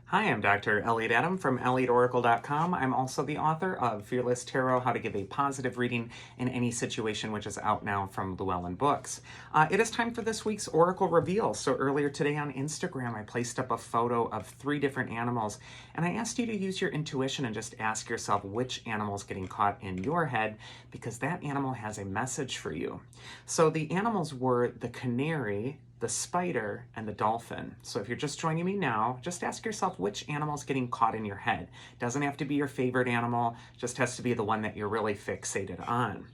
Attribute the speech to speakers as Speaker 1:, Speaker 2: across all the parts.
Speaker 1: Hi, I'm Dr. Elliot Adam from ElliotOracle.com. I'm also the author of Fearless Tarot, How to Give a Positive Reading in Any Situation, which is out now from Llewellyn Books. It is time for this week's Oracle Reveal. So earlier today on Instagram, I placed up a photo of 3 different animals, and I asked you to use your intuition and just ask yourself which animal is getting caught in your head, because that animal has a message for you. So the animals were the canary, the spider, and the dolphin. So if you're just joining me now, just ask yourself which animal is getting caught in your head. Doesn't have to be your favorite animal, just has to be the one that you're really fixated on.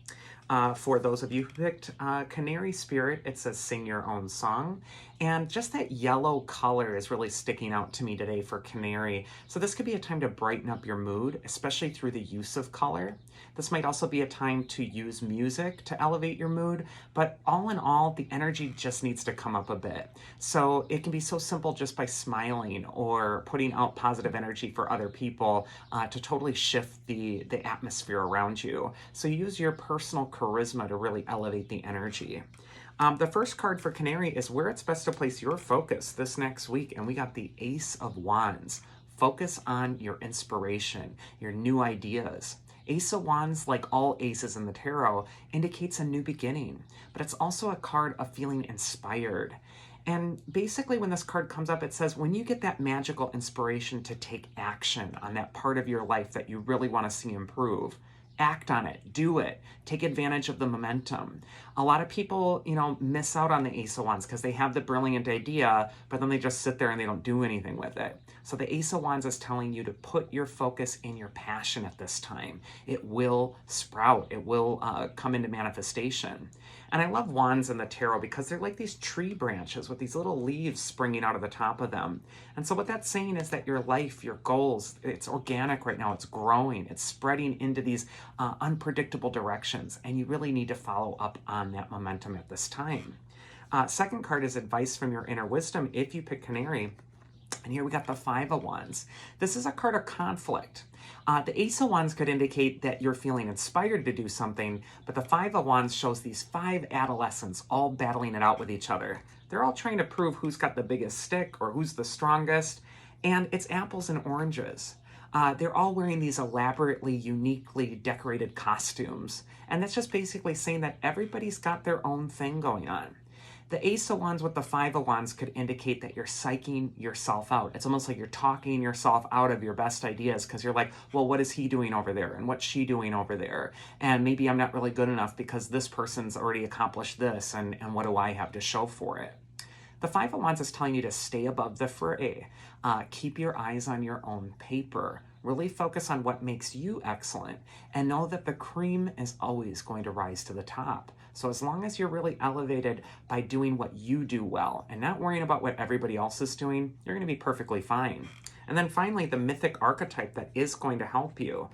Speaker 1: For those of you who picked Canary Spirit, it says sing your own song. And just that yellow color is really sticking out to me today for Canary. So this could be a time to brighten up your mood, especially through the use of color. This might also be a time to use music to elevate your mood, but all in all, the energy just needs to come up a bit. So it can be so simple just by smiling or putting out positive energy for other people to totally shift the atmosphere around you. So use your personal charisma to really elevate the energy. The first card for Canary is where it's best to place your focus this next week, and we got the Ace of Wands. Focus on your inspiration, your new ideas. Ace of Wands, like all aces in the tarot, indicates a new beginning, but it's also a card of feeling inspired. And basically when this card comes up, it says when you get that magical inspiration to take action on that part of your life that you really want to see improve, act on it, do it, take advantage of the momentum. A lot of people, miss out on the Ace of Wands because they have the brilliant idea, but then they just sit there and they don't do anything with it. So the Ace of Wands is telling you to put your focus in your passion at this time. It will sprout, it will come into manifestation. And I love wands in the tarot because they're like these tree branches with these little leaves springing out of the top of them. And so what that's saying is that your life, your goals, it's organic right now, it's growing, it's spreading into these unpredictable directions, and you really need to follow up on that momentum at this time. Second card is advice from your inner wisdom if you pick Canary. And here we got the Five of Wands. This is a card of conflict. The Ace of Wands could indicate that you're feeling inspired to do something, but the Five of Wands shows these 5 adolescents all battling it out with each other. They're all trying to prove who's got the biggest stick or who's the strongest, and it's apples and oranges. They're all wearing these elaborately, uniquely decorated costumes, and that's just basically saying that everybody's got their own thing going on. The Ace of Wands with the Five of Wands could indicate that you're psyching yourself out. It's almost like you're talking yourself out of your best ideas because you're like, well, what is he doing over there? And what's she doing over there? And maybe I'm not really good enough because this person's already accomplished this, and what do I have to show for it? The Five of Wands is telling you to stay above the fray. Keep your eyes on your own paper. Really focus on what makes you excellent, and know that the cream is always going to rise to the top. So as long as you're really elevated by doing what you do well and not worrying about what everybody else is doing, you're going to be perfectly fine. And then finally, the mythic archetype that is going to help you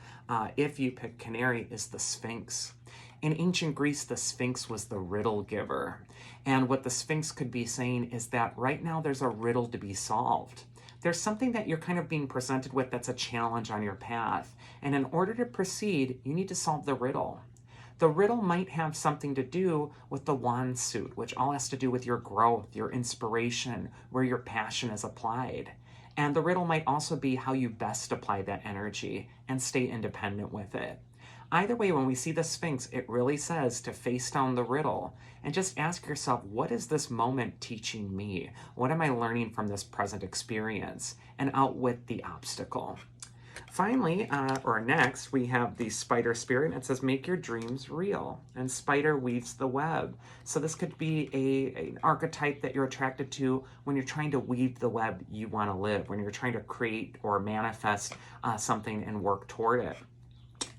Speaker 1: if you pick Canary is the Sphinx. In ancient Greece, the Sphinx was the riddle giver. And what the Sphinx could be saying is that right now there's a riddle to be solved. There's something that you're kind of being presented with that's a challenge on your path. And in order to proceed, you need to solve the riddle. The riddle might have something to do with the wand suit, which all has to do with your growth, your inspiration, where your passion is applied. And the riddle might also be how you best apply that energy and stay independent with it. Either way, when we see the Sphinx, it really says to face down the riddle and just ask yourself, what is this moment teaching me? What am I learning from this present experience? And outwit the obstacle. Finally, or next, we have the Spider Spirit. It says, make your dreams real. And spider weaves the web. So this could be an archetype that you're attracted to when you're trying to weave the web you want to live, when you're trying to create or manifest something and work toward it.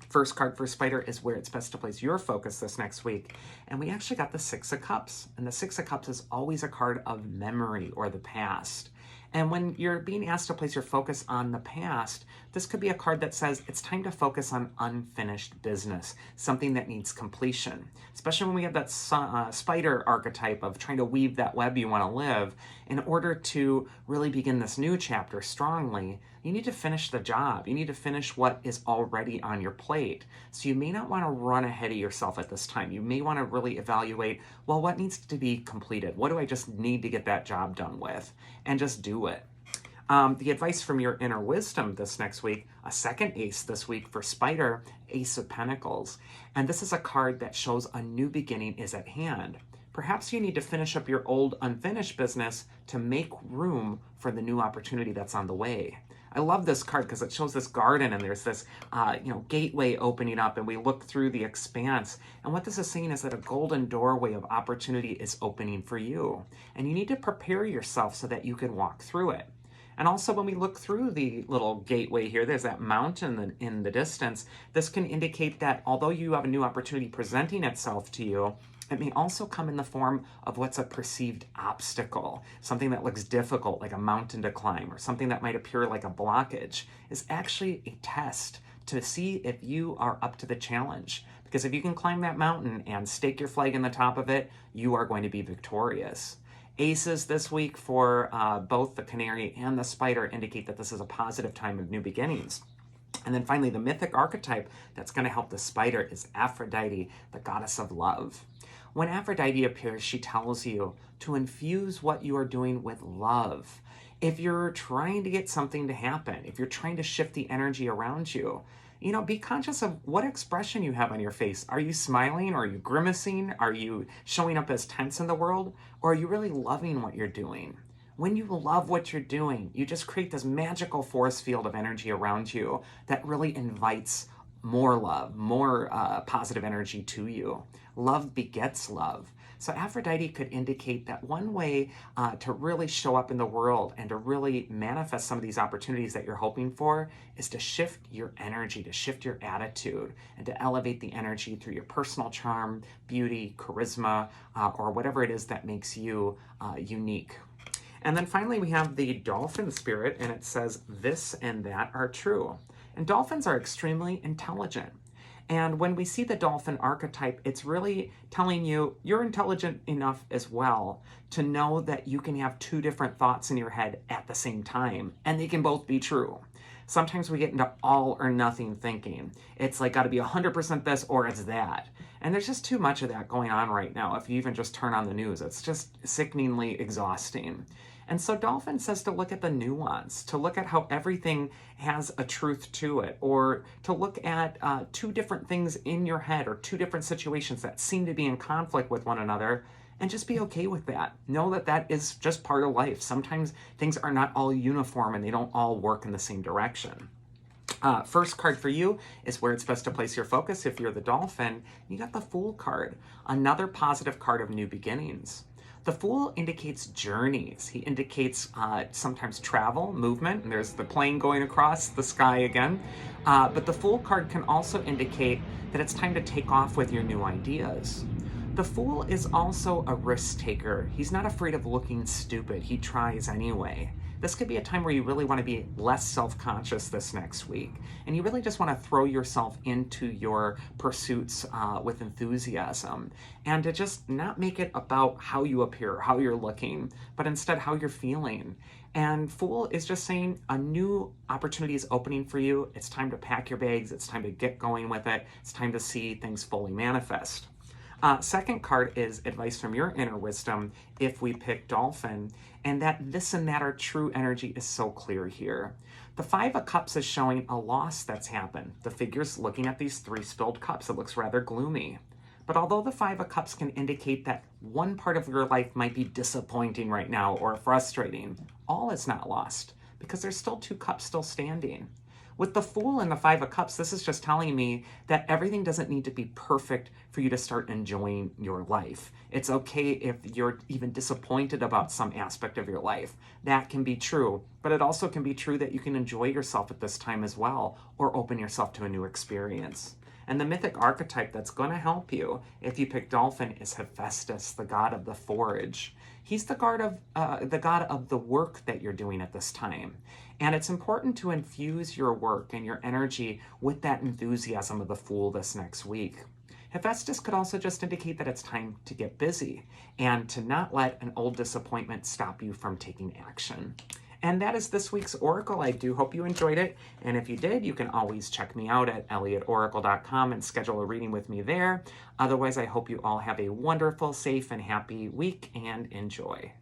Speaker 1: First card for Spider is where it's best to place your focus this next week. And we actually got the Six of Cups. And the Six of Cups is always a card of memory or the past. And when you're being asked to place your focus on the past, this could be a card that says it's time to focus on unfinished business, something that needs completion. Especially when we have that spider archetype of trying to weave that web you want to live. In order to really begin this new chapter strongly, you need to finish the job. You need to finish what is already on your plate. So you may not want to run ahead of yourself at this time. You may want to really evaluate, well, what needs to be completed? What do I just need to get that job done with? And just do it. The advice from your inner wisdom this next week, a second ace this week for Spider, Ace of Pentacles. And this is a card that shows a new beginning is at hand. Perhaps you need to finish up your old unfinished business to make room for the new opportunity that's on the way. I love this card because it shows this garden and there's this gateway opening up, and we look through the expanse. And what this is saying is that a golden doorway of opportunity is opening for you. And you need to prepare yourself so that you can walk through it. And also when we look through the little gateway here, there's that mountain in the distance. This can indicate that although you have a new opportunity presenting itself to you, it may also come in the form of what's a perceived obstacle. Something that looks difficult, like a mountain to climb, or something that might appear like a blockage, is actually a test to see if you are up to the challenge. Because if you can climb that mountain and stake your flag in the top of it, you are going to be victorious. Aces this week for both the Canary and the Spider indicate that this is a positive time of new beginnings. And then finally, the mythic archetype that's going to help the Spider is Aphrodite, the goddess of love. When Aphrodite appears, she tells you to infuse what you are doing with love. If you're trying to get something to happen, if you're trying to shift the energy around you, be conscious of what expression you have on your face. Are you smiling? Are you grimacing? Are you showing up as tense in the world? Or are you really loving what you're doing? When you love what you're doing, you just create this magical force field of energy around you that really invites more love, more positive energy to you. Love begets love. So Aphrodite could indicate that one way to really show up in the world and to really manifest some of these opportunities that you're hoping for is to shift your energy, to shift your attitude, and to elevate the energy through your personal charm, beauty, charisma, or whatever it is that makes you unique. And then finally, we have the Dolphin Spirit, and it says, this and that are true. And dolphins are extremely intelligent. And when we see the dolphin archetype, it's really telling you you're intelligent enough as well to know that you can have two different thoughts in your head at the same time, and they can both be true. Sometimes we get into all or nothing thinking. It's like got to be 100% this or it's that. And there's just too much of that going on right now. If you even just turn on the news, it's just sickeningly exhausting. And so Dolphin says to look at the nuance, to look at how everything has a truth to it, or to look at two different things in your head or two different situations that seem to be in conflict with one another, and just be okay with that. Know that that is just part of life. Sometimes things are not all uniform and they don't all work in the same direction. First card for you is where it's best to place your focus if you're the dolphin. You got the Fool card, another positive card of new beginnings. The Fool indicates journeys. He indicates sometimes travel, movement, and there's the plane going across the sky again. But the Fool card can also indicate that it's time to take off with your new ideas. The Fool is also a risk taker. He's not afraid of looking stupid. He tries anyway. This could be a time where you really want to be less self-conscious this next week. And you really just want to throw yourself into your pursuits with enthusiasm. And to just not make it about how you appear, how you're looking, but instead how you're feeling. And Fool is just saying a new opportunity is opening for you. It's time to pack your bags. It's time to get going with it. It's time to see things fully manifest. Second card is advice from your inner wisdom if we pick Dolphin, and that this and that are true energy is so clear here. The Five of Cups is showing a loss that's happened. The figure's looking at these three spilled cups. It looks rather gloomy. But although the Five of Cups can indicate that one part of your life might be disappointing right now or frustrating, all is not lost because there's still two cups still standing. With the Fool and the Five of Cups, this is just telling me that everything doesn't need to be perfect for you to start enjoying your life. It's okay if you're even disappointed about some aspect of your life. That can be true, but it also can be true that you can enjoy yourself at this time as well, or open yourself to a new experience. And the mythic archetype that's going to help you if you pick Dolphin is Hephaestus, the god of the forge. He's the god of the work that you're doing at this time. And it's important to infuse your work and your energy with that enthusiasm of the Fool this next week. Hephaestus could also just indicate that it's time to get busy and to not let an old disappointment stop you from taking action. And that is this week's Oracle. I do hope you enjoyed it. And if you did, you can always check me out at elliotoracle.com and schedule a reading with me there. Otherwise, I hope you all have a wonderful, safe, and happy week and enjoy.